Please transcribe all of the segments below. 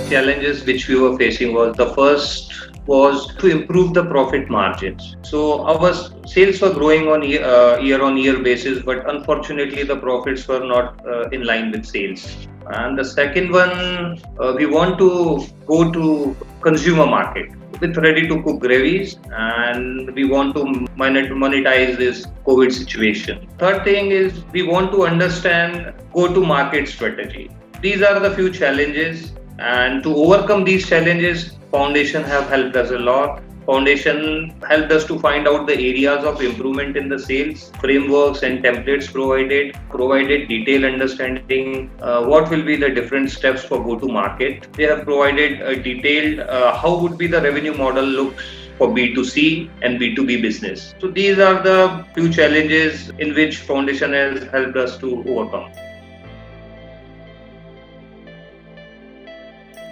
challenges which we were facing was the first was to improve the profit margins. So our sales were growing on year on year basis, but unfortunately the profits were not in line with sales. And the second one, we want to go to consumer market with ready to cook gravies, and we want to monetize this COVID situation. Third thing is we want to understand go to market strategy. These are the few challenges, and to overcome these challenges, Foundation have helped us a lot. Foundation helped us to find out the areas of improvement in the sales, frameworks and templates provided detailed understanding what will be the different steps for go to market. They have provided a detailed how would be the revenue model looks for B2C and B2B business. So these are the few challenges in which Foundation has helped us to overcome.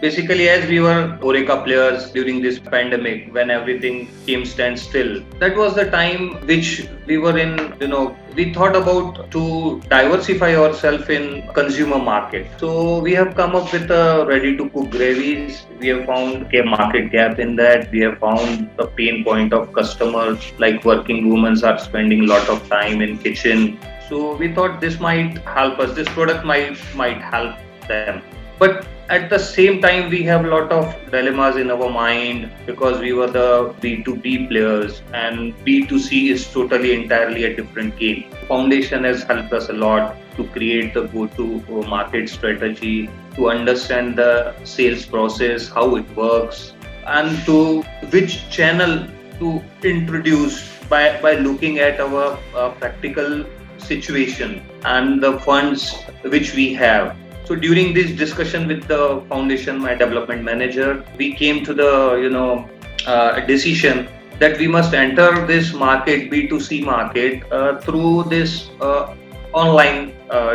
Basically, as we were HoReCa players during this pandemic, when everything came standstill, that was the time which we were in, we thought about to diversify ourselves in consumer market. So we have come up with a ready to cook gravies. We have found a market gap in that. We have found the pain point of customers, like working women are spending a lot of time in kitchen. So we thought this might help us. This product might help them. But at the same time, we have a lot of dilemmas in our mind because we were the B2B players and B2C is entirely a different game. Foundation has helped us a lot to create the go-to market strategy, to understand the sales process, how it works, and to which channel to introduce by looking at our practical situation and the funds which we have. So during this discussion with the foundation, my development manager, we came to the decision that we must enter this market, B2C market, through this online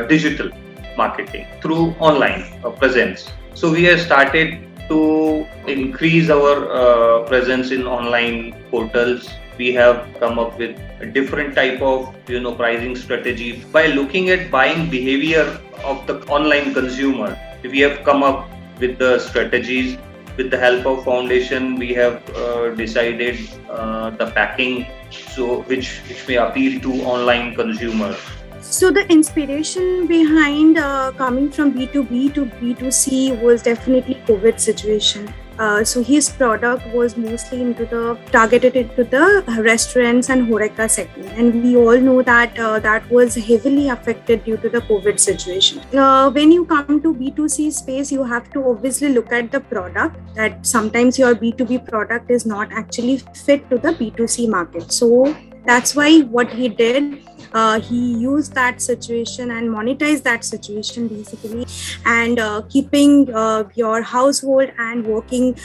digital marketing, through online presence. So we have started to increase our presence in online portals. We have come up with a different type of pricing strategy by looking at buying behavior of the online consumer. We have come up with the strategies. With the help of foundation, we have decided the packing, so which may appeal to online consumer. So the inspiration behind coming from B2B to B2C was definitely COVID situation. So his product was mostly targeted into the restaurants and HoReCa segment, and we all know that that was heavily affected due to the COVID situation. When you come to B2C space, you have to obviously look at the product. That sometimes your B2B product is not actually fit to the B2C market. So that's why what he did, he used that situation and monetized that situation basically, and keeping your household and working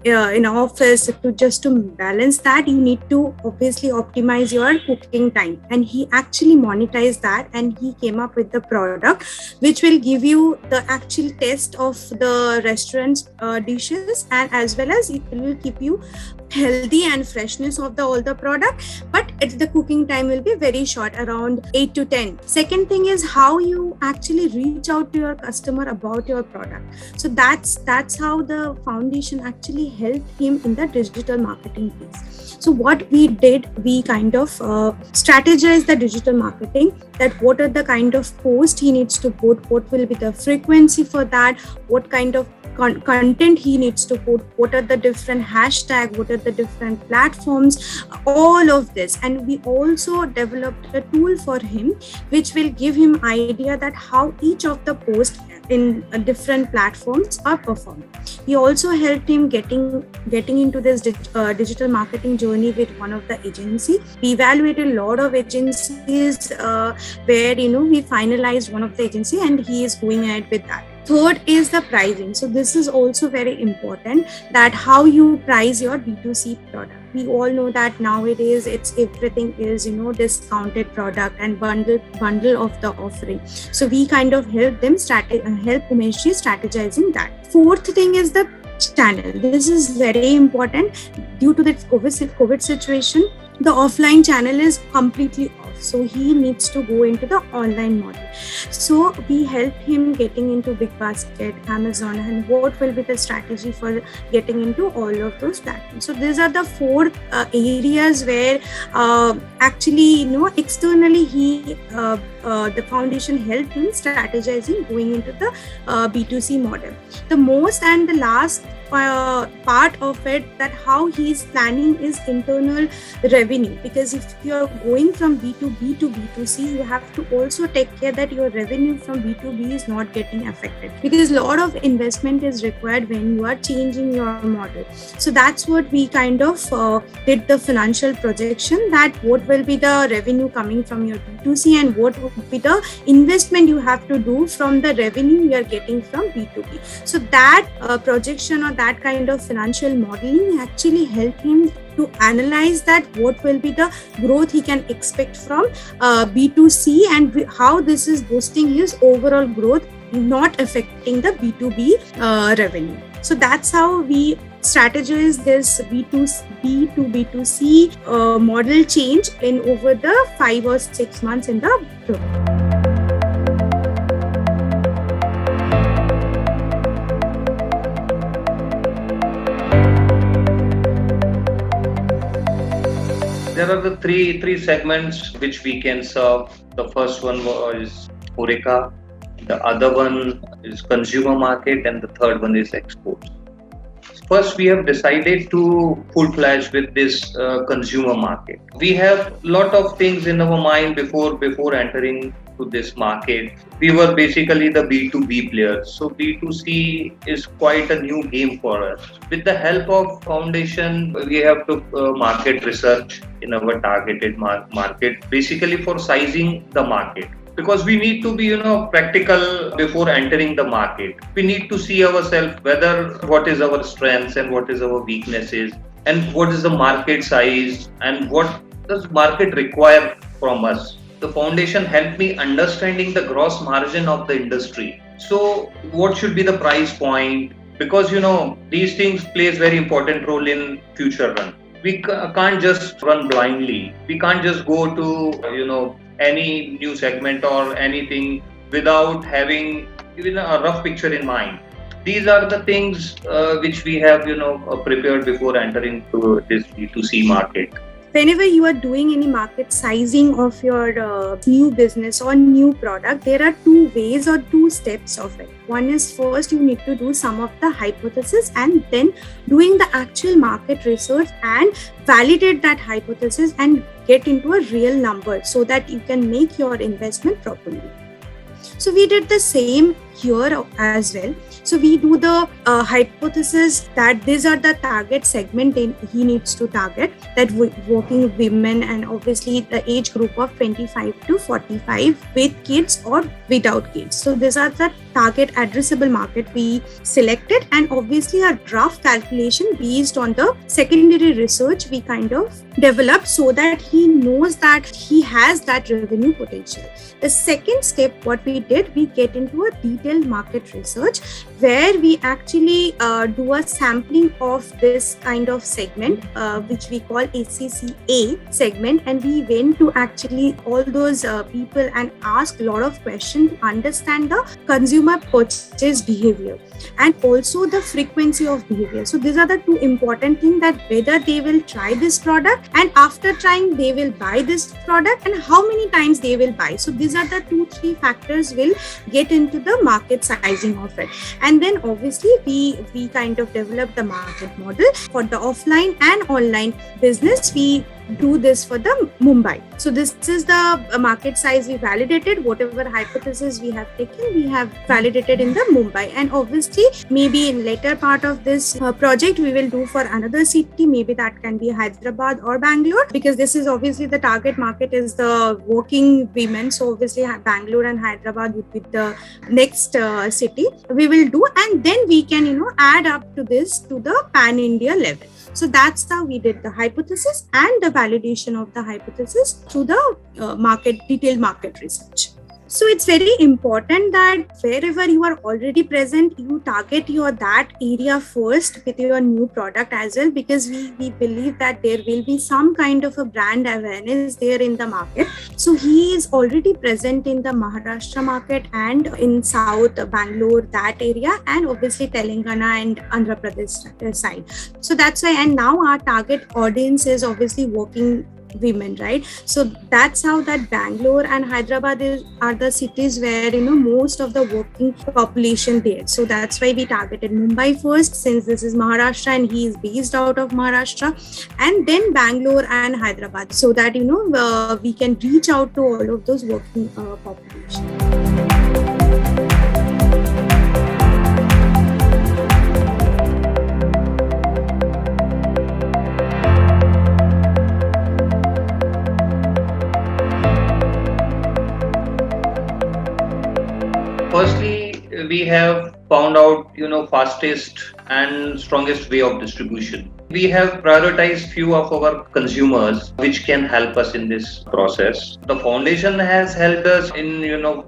in office to balance that, you need to obviously optimize your cooking time, and he actually monetized that, and he came up with the product which will give you the actual taste of the restaurant's dishes, and as well as it will keep you healthy and freshness of all the product, but the cooking time will be very short, around 8 to 10. Second thing is how you actually reach out to your customer about your product. So that's how the foundation actually helped him in the digital marketing piece. So what we did, we kind of strategized the digital marketing, that what are the kind of post he needs to put, what will be the frequency for that, what kind of content he needs to put, what are the different hashtags, what are the different platforms, all of this. And we also developed a tool for him which will give him idea that how each of the posts in different platforms are performing. We also helped him getting into this digital marketing journey with one of the agency. We evaluated a lot of agencies where we finalized one of the agency, and he is going ahead with that. Third is the pricing. So this is also very important, that how you price your B2C product. We all know that nowadays everything is discounted product and bundle of the offering. So we kind of help Umeshji strategizing that. Fourth thing is the channel. This is very important. Due to the COVID situation, the offline channel is completely off. So he needs to go into the online model. So we helped him getting into Big Basket, Amazon, and what will be the strategy for getting into all of those platforms. So these are the four areas where actually, externally the foundation helped him strategizing going into the B2C model. The most and the last part of it, that how he is planning is internal revenue, because if you are going from B2B to B2C, you have to also take care that your revenue from B2B is not getting affected, because a lot of investment is required when you are changing your model. So that's what we kind of did the financial projection, that what will be the revenue coming from your B2C and what will be the investment you have to do from the revenue you are getting from B2B. So that projection or that kind of financial modeling actually helped him to analyze that what will be the growth he can expect from B2C and how this is boosting his overall growth, not affecting the B2B revenue. So that's how we strategize this B2B to B2C model change in over the 5 or 6 months in the group. There are the three segments which we can serve. The first one was HoReCa, the other one is consumer market, and the third one is exports. First, we have decided to full-fledged with this consumer market. We have a lot of things in our mind before entering to this market. We were basically the B2B players. So B2C is quite a new game for us. With the help of foundation, we have to market research in our targeted market, basically for sizing the market. Because we need to be, practical before entering the market. We need to see ourselves whether what is our strengths and what is our weaknesses and what is the market size and what does market require from us. The foundation helped me understanding the gross margin of the industry. So what should be the price point? Because, these things plays very important role in future run. We can't just run blindly. We can't just go to, any new segment or anything without having even a rough picture in mind. These are the things which we have, prepared before entering to this B2C market. Whenever you are doing any market sizing of your new business or new product, there are two ways or two steps of it. One is first you need to do some of the hypothesis and then doing the actual market research and validate that hypothesis and get into a real number so that you can make your investment properly. So we did the same here as well. So we do the hypothesis that these are the target segment he needs to target, that working women and obviously the age group of 25 to 45 with kids or without kids. So these are the target addressable market we selected, and obviously a rough calculation based on the secondary research we kind of developed so that he knows that he has that revenue potential. The second step, what we did, we get into a detailed market research where we actually do a sampling of this kind of segment, which we call ACCA segment, and we went to actually all those people and asked a lot of questions to understand the consumer purchase behavior and also the frequency of behavior. So these are the two important things, that whether they will try this product and after trying they will buy this product and how many times they will buy. So these are the 2-3 factors will get into the market sizing of it. And then obviously we kind of develop the market model for the offline and online business. We do this for the Mumbai. So this is the market size we validated. Whatever hypothesis we have taken, we have validated in the Mumbai. And obviously maybe in later part of this project we will do for another city. Maybe that can be Hyderabad or Bangalore, because this is obviously the target market is the working women. So obviously Bangalore and Hyderabad would be the next city we will do, and then we can add up to this to the pan India level. So that's how we did the hypothesis and the validation of the hypothesis through the detailed market research. So it's very important that wherever you are already present, you target your that area first with your new product as well, because we believe that there will be some kind of a brand awareness there in the market. So he is already present in the Maharashtra market and in South Bangalore, that area, and obviously Telangana and Andhra Pradesh side. So that's why, and now our target audience is obviously working women, right? So that's how that Bangalore and Hyderabad are the cities where most of the working population there. So that's why we targeted Mumbai first, since this is Maharashtra and he is based out of Maharashtra, and then Bangalore and Hyderabad, so that we can reach out to all of those working population. Firstly, we have found out, fastest and strongest way of distribution. We have prioritized few of our consumers which can help us in this process. The foundation has helped us in,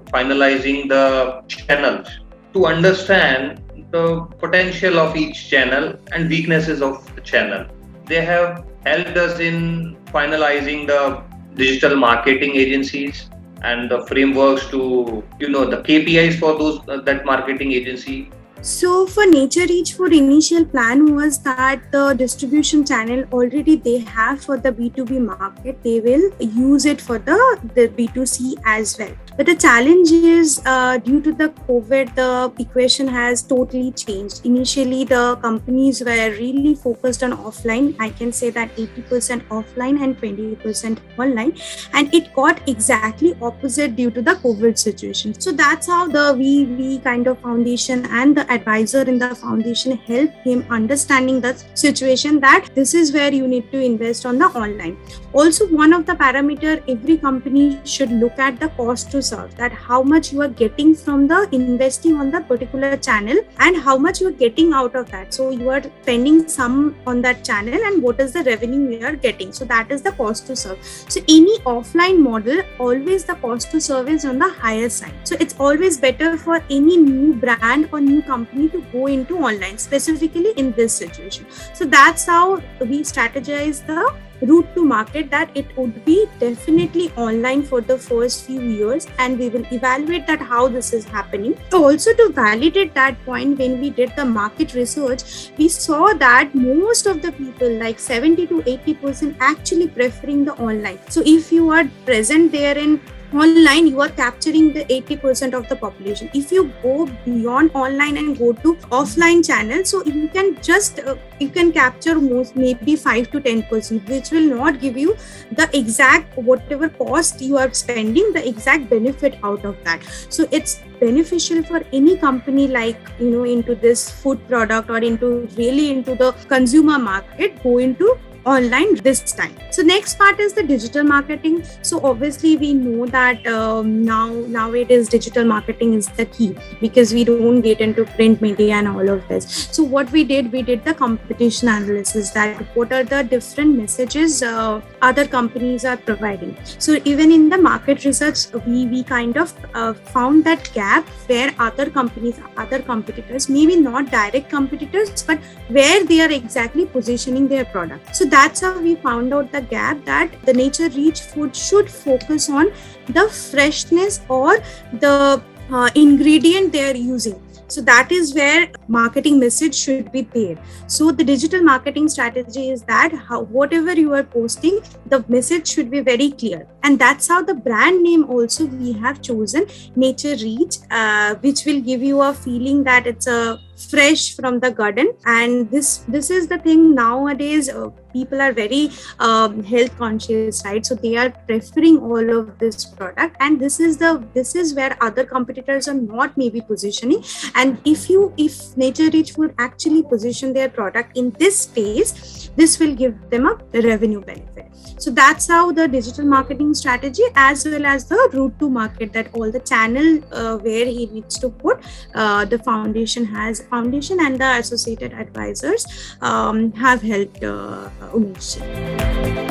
finalizing the channels to understand the potential of each channel and weaknesses of the channel. They have helped us in finalizing the digital marketing agencies and the frameworks to, the KPIs for those that marketing agency. So for Nature Reach Food, initial plan was that the distribution channel already they have for the B2B market, they will use it for the B2C as well. But the challenge is due to the COVID, the equation has totally changed. Initially, the companies were really focused on offline. I can say that 80% offline and 20% online. And it got exactly opposite due to the COVID situation. So that's how the we kind of foundation and the advisor in the foundation helped him understanding the situation that this is where you need to invest on the online. Also, one of the parameter every company should look at the cost to serve, that how much you are getting from the investing on the particular channel and how much you are getting out of that. So you are spending some on that channel and what is the revenue you are getting. So that is the cost to serve. So any offline model, always the cost to serve is on the higher side. So it's always better for any new brand or new company to go into online, specifically in this situation. So that's how we strategize the route to market, that it would be definitely online for the first few years, and we will evaluate that how this is happening. So also to validate that point, when we did the market research, we saw that most of the people, like 70 to 80%, actually preferring the online. So if you are present there in online, you are capturing the 80% of the population. If you go beyond online and go to offline channels, so you can just you can capture most maybe 5 to 10%, which will not give you the exact whatever cost you are spending, the exact benefit out of that. So it's beneficial for any company like into this food product or into the consumer market, go into online this time. So next part is the digital marketing. So obviously we know that nowadays digital marketing is the key, because we don't get into print media and all of this. So what we did the competition analysis, that what are the different messages other companies are providing. So even in the market research, we kind of found that gap where other competitors, maybe not direct competitors, but where they are exactly positioning their product. So that's how we found out the gap, that the Nature Reach Food should focus on the freshness or the ingredient they are using. So that is where marketing message should be there. So the digital marketing strategy is that whatever you are posting, the message should be very clear. And that's how the brand name also we have chosen, Nature Reach, which will give you a feeling that it's a fresh from the garden. And this is the thing nowadays. People are very health conscious, right? So they are preferring all of this product, and this is where other competitors are not maybe positioning. And if Nature Reach Food actually position their product in this space, this will give them a revenue benefit. So that's how the digital marketing strategy, as well as the route to market, that all the channel where he needs to put the foundation and the associated advisors have helped Umesh.